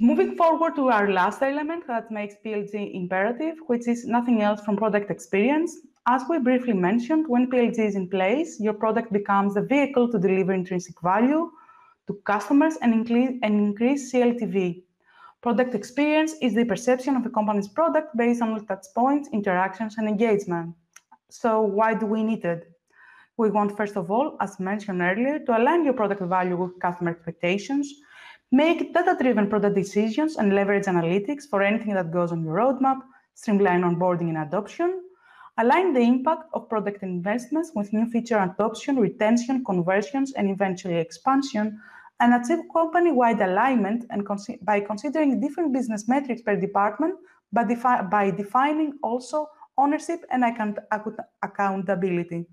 Moving forward to our last element that makes PLG imperative, which is nothing else from product experience. As we briefly mentioned, when PLG is in place, your product becomes the vehicle to deliver intrinsic value to customers and increase CLTV. Product experience is the perception of a company's product based on touch points, interactions, and engagement. So why do we need it? We want, first of all, as mentioned earlier, to align your product value with customer expectations, make data-driven product decisions and leverage analytics for anything that goes on your roadmap, streamline onboarding and adoption, align the impact of product investments with new feature adoption, retention, conversions, and eventually expansion, and achieve company-wide alignment and by considering different business metrics per department, but by defining also ownership and accountability.